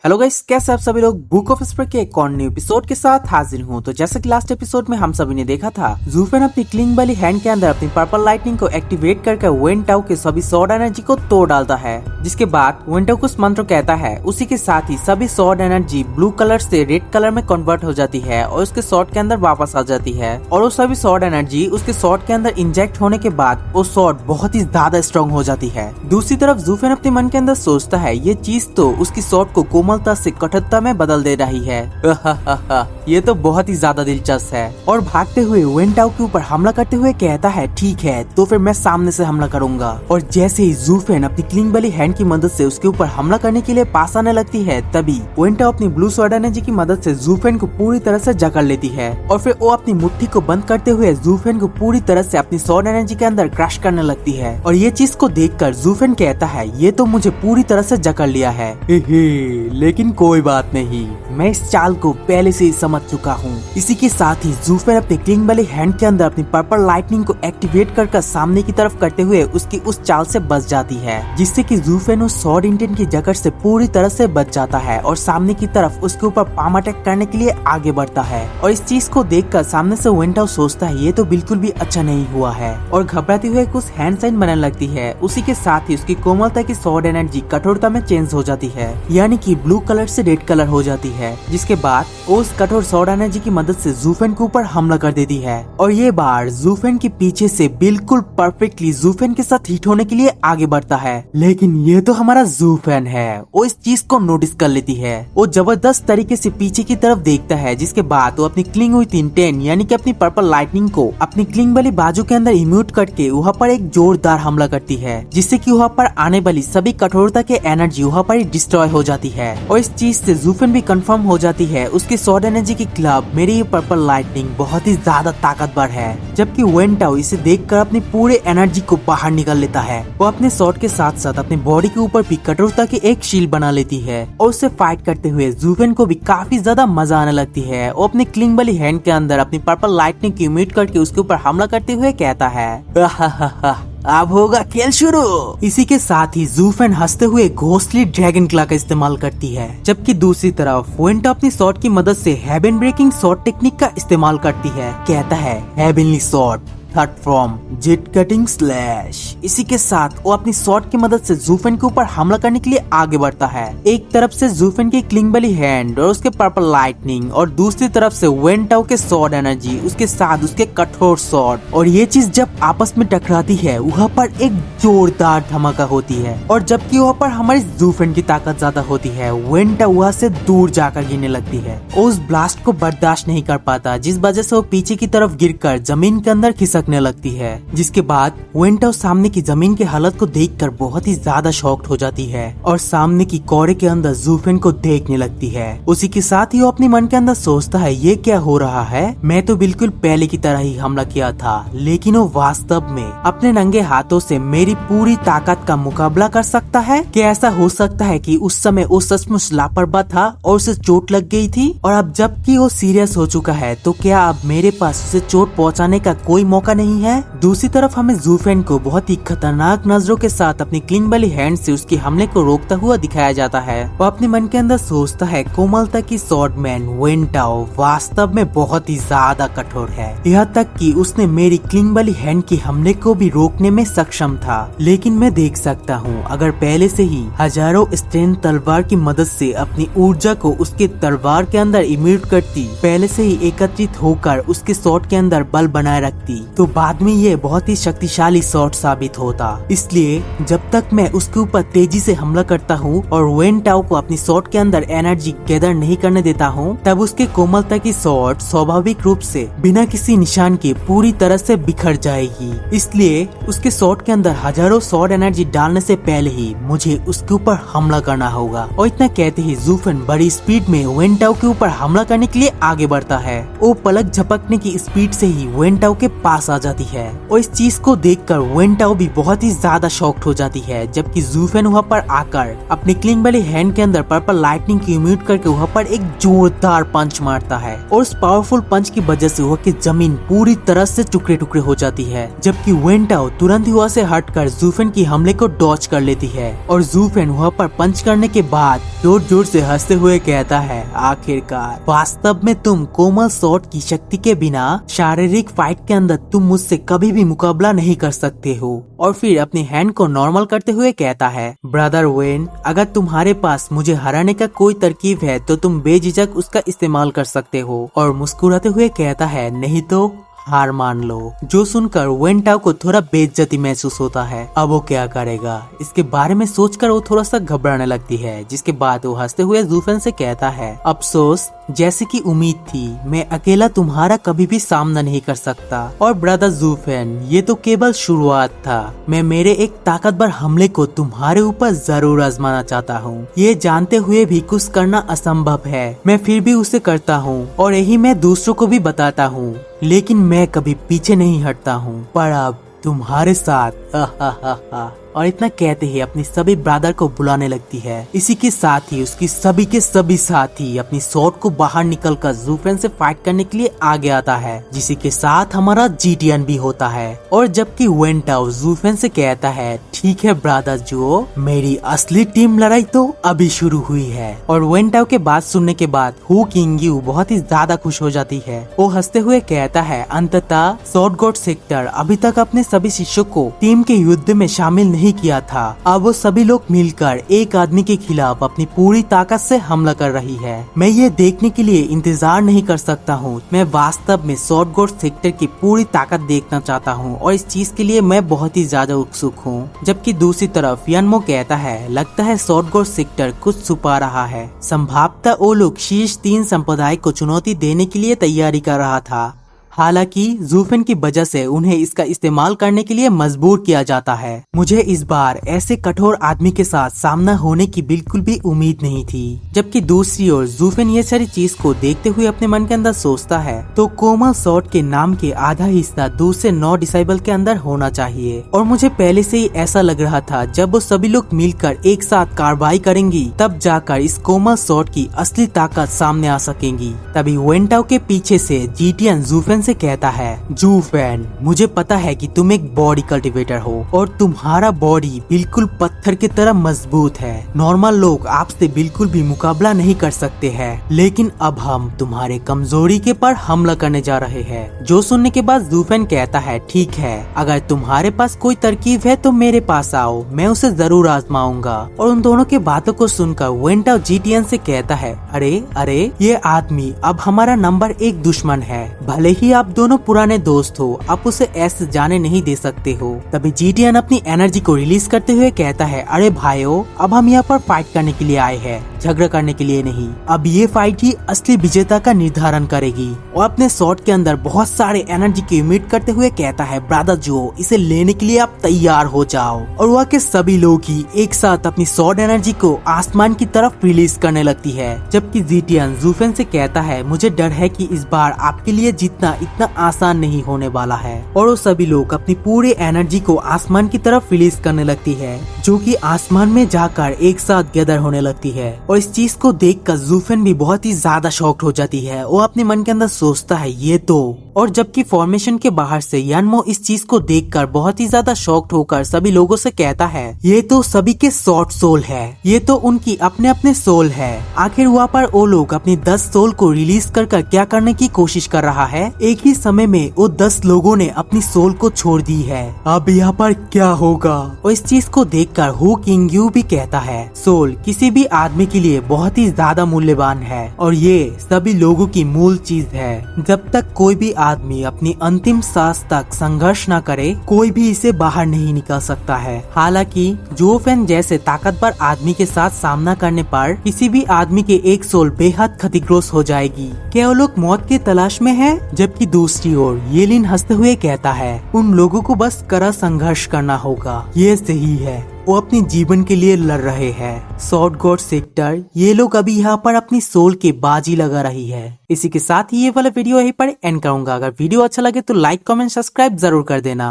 Hello guys, कैसे आप सभी लोग बुक ऑफ स्पर के एक और न्यू एपिसोड के साथ हाजिर हूँ। तो जैसे कि लास्ट एपिसोड में हम सभी ने देखा था, ज़ूफेन अपनी क्लिंग वाली हैंड के अंदर अपनी पर्पल लाइटनिंग को एक्टिवेट करके वेन टाउ के सभी सॉर्ड एनर्जी को तोड़ डालता है। जिसके बाद वेन टाउ कुछ मंत्र कहता है, उसी के साथ ही सभी सॉर्ड एनर्जी ब्लू कलर से रेड कलर में कन्वर्ट हो जाती है और उसके सॉर्ड के अंदर वापस आ जाती है। और वो सभी सॉर्ड एनर्जी उसके सॉर्ड के अंदर इंजेक्ट होने के बाद वो सॉर्ड बहुत ही ज्यादा स्ट्रॉन्ग हो जाती है। दूसरी तरफ ज़ूफेन अपने मन के अंदर सोचता है, ये चीज तो उसकी सॉर्ड को कोमलता से कठोरता में बदल दे रही है। ये तो बहुत ही ज्यादा दिलचस्प है। और भागते हुए वेन टाउ के ऊपर हमला करते हुए कहता है, ठीक है तो फिर मैं सामने से हमला करूंगा। और जैसे ही ज़ूफेन अपनी क्लिंग वाली हैंड की मदद से उसके ऊपर हमला करने के लिए पास आने लगती है, तभी वेन टाउ अपनी ब्लू सॉर्ड एनर्जी की मदद से ज़ूफेन को पूरी तरह से जकड़ लेती है। और फिर वो अपनी मुट्ठी को बंद करते हुए ज़ूफेन को पूरी तरह से अपनी सॉर्ड एनर्जी के अंदर क्रश करने लगती है। और ये चीज को देखकर ज़ूफेन कहता है, ये तो मुझे पूरी तरह से जकड़ लिया है। लेकिन कोई बात नहीं, मैं इस चाल को पहले से ही समझ चुका हूँ। इसी के साथ ही ज़ूफेन अपने क्लिंग वाली हैंड के अंदर अपनी पर्पल लाइटनिंग को एक्टिवेट कर सामने की तरफ करते हुए उसकी उस चाल से बच जाती है, जिससे कि ज़ूफेन उस सॉर्ड इंटेंट की जकड़ से पूरी तरह से बच जाता है और सामने की तरफ उसके ऊपर पाम अटैक करने के लिए आगे बढ़ता है। और इस चीज को देखकर सामने से वेन टाउ सोचता है, ये तो बिल्कुल भी अच्छा नहीं हुआ है और घबराते हुए कुछ हैंड साइन बनने लगती है। उसी के साथ ही उसकी कोमलता की सॉर्ड एनर्जी कठोरता में चेंज हो जाती है, यानी कि ब्लू कलर से रेड कलर हो जाती है। जिसके बाद उस कठोर सॉर्ड एनर्जी की मदद से ज़ूफेन के ऊपर हमला कर देती है। और ये बार ज़ूफेन के पीछे से बिल्कुल परफेक्टली ज़ूफेन के साथ हिट होने के लिए आगे बढ़ता है। लेकिन ये तो हमारा ज़ूफेन है, वो इस चीज को नोटिस कर लेती है। वो जबरदस्त तरीके से पीछे की तरफ देखता है, जिसके बाद वो अपनी क्लिंग विथ इंटेंट यानी कि अपनी पर्पल लाइटनिंग को अपनी क्लिंग वाली बाजू के अंदर इम्यूट करके वहाँ पर एक जोरदार हमला करती है, जिससे कि वहाँ पर आने वाली सभी कठोरता के एनर्जी वहाँ पर डिस्ट्रॉय हो जाती है। और इस चीज से ज़ूफेन भी कंफर्म हो जाती है, उसकी सॉर्ड एनर्जी की क्लब मेरी ये पर्पल लाइटनिंग बहुत ही ज्यादा ताकतवर है। जबकि वेन टाउ इसे देखकर अपनी पूरे एनर्जी को बाहर निकाल लेता है। वो अपने सॉर्ड के साथ साथ अपने बॉडी के ऊपर भी कठोरता की एक शील्ड बना लेती है और उससे फाइट करते हुए ज़ूफेन को भी काफी ज्यादा मजा आने लगती है। वो अपनी क्लिंग वाली हैंड के अंदर अपनी पर्पल लाइटनिंग की इम्यूट करके उसके ऊपर हमला करते हुए कहता है, अब होगा खेल शुरू। इसी के साथ ही ज़ूफेन हंसते हुए घोस्टली ड्रैगन क्ला का इस्तेमाल करती है, जबकि दूसरी तरफ वेन टाउ अपनी सॉर्ड की मदद से हेवन ब्रेकिंग सॉर्ड टेक्निक का इस्तेमाल करती है। कहता है, heavenly sword third from jet cutting slash. इसी के साथ वो अपनी सॉर्ड की मदद से ज़ूफेन के ऊपर हमला करने के लिए आगे बढ़ता है। एक तरफ से ज़ूफेन की क्लिंग वाली हैंड और उसके पर्पल लाइटनिंग, और दूसरी तरफ से वेन टाउ के सॉर्ड एनर्जी, उसके साथ उसके कठोर सॉर्ड। और ये चीज जब आपस में टकराती है, वहाँ पर एक जोरदार धमाका होती है। और जबकि वहाँ पर हमारी ज़ूफेन की ताकत ज्यादा होती है, वेन टाउ वहाँ से दूर जाकर गिरने लगती है। उस ब्लास्ट को बर्दाश्त नहीं कर पाता, जिस वजह से वो पीछे की तरफ गिरकर जमीन के अंदर खिसकने लगती है। जिसके बाद वेन टाउ सामने की जमीन की हालत को देखकर बहुत ही ज्यादा शॉक्ड हो जाती है और सामने की कोरे के अंदर ज़ूफेन को देखने लगती है। उसी के साथ ही वो अपने मन के अंदर सोचता है, ये क्या हो रहा है? मैं तो बिल्कुल पहले की तरह ही हमला किया था, लेकिन वो वास्तव में अपने नंगे हाथों से मेरी पूरी ताकत का मुकाबला कर सकता है। क्या ऐसा हो सकता है कि उस समय वो सचमुच लापरवाह था और उसे चोट लग गई थी? और अब जबकि वो सीरियस हो चुका है, तो क्या अब मेरे पास उसे चोट पहुंचाने का कोई मौका नहीं है? दूसरी तरफ हमें ज़ूफेन को बहुत ही खतरनाक नजरों के साथ अपनी क्लिंग वाली हैंड से उसके हमले को रोकता हुआ दिखाया जाता है। वो अपने मन के अंदर सोचता है, कोमलता की स्वॉर्डमैन वेन टाउ वास्तव में बहुत ही ज्यादा कठोर है, यहाँ तक कि उसने मेरी क्लिंग वाली हैंड के हमले को भी रोकने में सक्षम था। लेकिन मैं देख सकता हूँ, अगर पहले से ही हजारों स्ट्रेंथ तलवार की मदद से अपनी ऊर्जा को उसके तलवार के अंदर इम्यूट करती, पहले से ही एकत्रित होकर उसके शॉट के अंदर बल बनाए रखती, तो बाद में ये बहुत ही शक्तिशाली शॉट साबित होता। इसलिए जब तक मैं उसके ऊपर तेजी से हमला करता हूँ और वेन टाउ को अपनी शॉट के अंदर एनर्जी गैदर नहीं करने देता हूँ, तब उसके कोमलता की शॉट स्वाभाविक रूप से बिना किसी निशान के पूरी तरह से बिखर जाएगी। इसलिए उसके शॉट के अंदर हजारों शॉट एनर्जी डालने से पहले ही मुझे उसके ऊपर हमला करना होगा। और इतना कहते ही ज़ूफेन बड़ी स्पीड में वेन टाउ के ऊपर हमला करने के लिए आगे बढ़ता है। वो पलक झपकने की स्पीड से ही वेन टाउ के पास पास आ जाती है और इस चीज को देखकर वेन टाओ भी बहुत ही ज्यादा शॉक्ड हो जाती है। जबकि जू फेन वहाँ पर आकर अपनी क्लिंग वाली हैंड के अंदर पर्पल लाइटनिंग की इम्यूट करके वहाँ पर एक जोरदार पंच मारता है और उस पावरफुल पंच की वजह से वहाँ की जमीन पूरी तरह से टुकड़े टुकड़े हो जाती है। जबकि वेन टाओ तुरंत ही वहाँ से हटकर जू फेन की हमले को डॉच कर लेती है और जू फेन वहाँ पर पंच करने के बाद जोर जोर से हंसते हुए कहता है, आखिरकार वास्तव में तुम कोमल शॉट की शक्ति के बिना शारीरिक फाइट के अंदर तुम मुझसे कभी भी मुकाबला नहीं कर सकते हो। और फिर अपनी हैंड को नॉर्मल करते हुए कहता है, ब्रदर वेन, अगर तुम्हारे पास मुझे हराने का कोई तरकीब है तो तुम बेझिझक उसका इस्तेमाल कर सकते हो। और मुस्कुराते हुए कहता है, नहीं तो हार मान लो। जो सुनकर वेन टाओ को थोड़ा बेइज्जती महसूस होता है। अब वो क्या करेगा इसके बारे में सोचकर वो थोड़ा सा घबराने लगती है। जिसके बाद वो हंसते हुए जू फेन से कहता है, अफसोस, जैसे कि उम्मीद थी, मैं अकेला तुम्हारा कभी भी सामना नहीं कर सकता। और ब्रदर जू फेन, ये तो केवल शुरुआत था। मैं मेरे एक ताकतवर हमले को तुम्हारे ऊपर जरूर आजमाना चाहता हूँ। ये जानते हुए भी कुछ करना असंभव है, मैं फिर भी उसे करता हूँ और यही मैं दूसरों को भी बताता हूँ। लेकिन मैं कभी पीछे नहीं हटता हूँ, पर अब तुम्हारे साथ और इतना कहते ही अपनी सभी ब्रदर को बुलाने लगती है। इसी के साथ ही उसकी सभी के सभी साथी अपनी शॉट को बाहर निकलकर जू फेन से फाइट करने के लिए आगे आता है, जिसी के साथ हमारा जीटीएन भी होता है। और जबकि वेन टाओ जू फेन से कहता है, ठीक है ब्रदर जो, मेरी असली टीम लड़ाई तो अभी शुरू हुई है। और वेन टाओ के बात सुनने के बाद हु किंग यू बहुत ही ज्यादा खुश हो जाती है। वो हंसते हुए कहता है, अंततः शॉट गॉड सेक्टर अभी तक अपने सभी शिष्यों को टीम के युद्ध में शामिल नहीं किया था। अब वो सभी लोग मिलकर एक आदमी के खिलाफ अपनी पूरी ताकत से हमला कर रही है। मैं ये देखने के लिए इंतजार नहीं कर सकता हूँ। मैं वास्तव में शॉट गॉड सेक्टर की पूरी ताकत देखना चाहता हूँ और इस चीज के लिए मैं बहुत ही ज्यादा उत्सुक हूँ। जबकि दूसरी तरफ यनमो कहता है, लगता है शॉट गॉड सेक्टर कुछ छुपा रहा है। संभवतः वो लोग शीर्ष 3 संप्रदाय को चुनौती देने के लिए तैयारी कर रहा था। हालांकि जू फेन की वजह से उन्हें इसका इस्तेमाल करने के लिए मजबूर किया जाता है। मुझे इस बार ऐसे कठोर आदमी के साथ सामना होने की बिल्कुल भी उम्मीद नहीं थी। जबकि दूसरी ओर जू फेन ये सारी चीज को देखते हुए अपने मन के अंदर सोचता है, तो कोमल शॉट के नाम के आधा हिस्सा 2 से 9 डिसाइबल के अंदर होना चाहिए। और मुझे पहले से ही ऐसा लग रहा था, जब वो सभी लोग मिलकर एक साथ कार्रवाई करेंगी तब जाकर इस कोमल शॉट की असली ताकत सामने आ सकेंगी। तभी वेन टाओ के पीछे से जीटीएन जू फेन से कहता है, जू फेन, मुझे पता है कि तुम एक बॉडी कल्टिवेटर हो और तुम्हारा बॉडी बिल्कुल पत्थर की तरह मजबूत है। नॉर्मल लोग आपसे बिल्कुल भी मुकाबला नहीं कर सकते हैं, लेकिन अब हम तुम्हारे कमजोरी के पर हमला करने जा रहे हैं। जो सुनने के बाद जू फेन कहता है, ठीक है, अगर तुम्हारे पास कोई तरकीब है तो मेरे पास आओ, मैं उसे जरूर आजमाऊंगा। और उन दोनों के बातों को सुनकर वेन टाओ जीटीएन से कहता है, अरे अरे, ये आदमी अब हमारा नंबर 1 दुश्मन है। भले ही आप दोनों पुराने दोस्त हो, आप उसे ऐसे जाने नहीं दे सकते हो। तभी जीटीएन अपनी एनर्जी को रिलीज करते हुए कहता है, अरे भाइयों, अब हम यहाँ पर फाइट करने के लिए आए हैं, झगड़ा करने के लिए नहीं। अब ये फाइट ही असली विजेता का निर्धारण करेगी। और अपने शॉट के अंदर बहुत सारे एनर्जी की इमिट करते हुए कहता है, ब्रदर जो, इसे लेने के लिए आप तैयार हो जाओ। और वहाँ के सभी लोग ही एक साथ अपनी शॉट एनर्जी को आसमान की तरफ रिलीज करने लगती है। जबकि जीटीएन जू फेन से कहता है, मुझे डर है कि इस बार आपके लिए जीतना इतना आसान नहीं होने वाला है। और वो सभी लोग अपनी पूरी एनर्जी को आसमान की तरफ रिलीज करने लगती है, जो कि आसमान में जाकर एक साथ गैदर होने लगती है। और इस चीज को देखकर जू फेन भी बहुत ही ज्यादा शॉक्ड हो जाती है। वो अपने मन के अंदर सोचता है, ये तो। और जबकि फॉर्मेशन के बाहर से यनमो इस चीज को देखकर बहुत ही ज्यादा शॉक्ड होकर सभी लोगों से कहता है, ये तो सभी के शॉर्ट सोल है, ये तो उनकी अपने अपने सोल है। आखिर वहाँ पर वो लोग अपनी 10 सोल को रिलीज कर क्या करने की कोशिश कर रहा है। एक ही समय में वो 10 लोगों ने अपनी सोल को छोड़ दी है। अब यहाँ पर क्या होगा। और इस चीज को देखकर हु किंग यू भी कहता है, सोल किसी भी आदमी के लिए बहुत ही ज्यादा मूल्यवान है और ये सभी लोगों की मूल चीज है। जब तक कोई भी आदमी अपनी अंतिम सांस तक संघर्ष न करे, कोई भी इसे बाहर नहीं निकाल सकता है। हालांकि जू फेन जैसे ताकतवर आदमी के साथ सामना करने पर किसी भी आदमी के एक सोल बेहद क्षतिग्रस्त हो जाएगी। क्या वो लोग मौत की तलाश में है? जबकि दूसरी ओर येलिन हंसते हुए कहता है, उन लोगों को बस कड़ा संघर्ष करना होगा, ये सही है। वो अपने जीवन के लिए लड़ रहे हैं। शॉर्ट गॉड सेक्टर ये लोग अभी यहाँ पर अपनी सोल की बाजी लगा रही है। इसी के साथ ही ये वाला वीडियो यहीं पर एंड करूंगा। अगर वीडियो अच्छा लगे तो लाइक कमेंट सब्सक्राइब जरूर कर देना।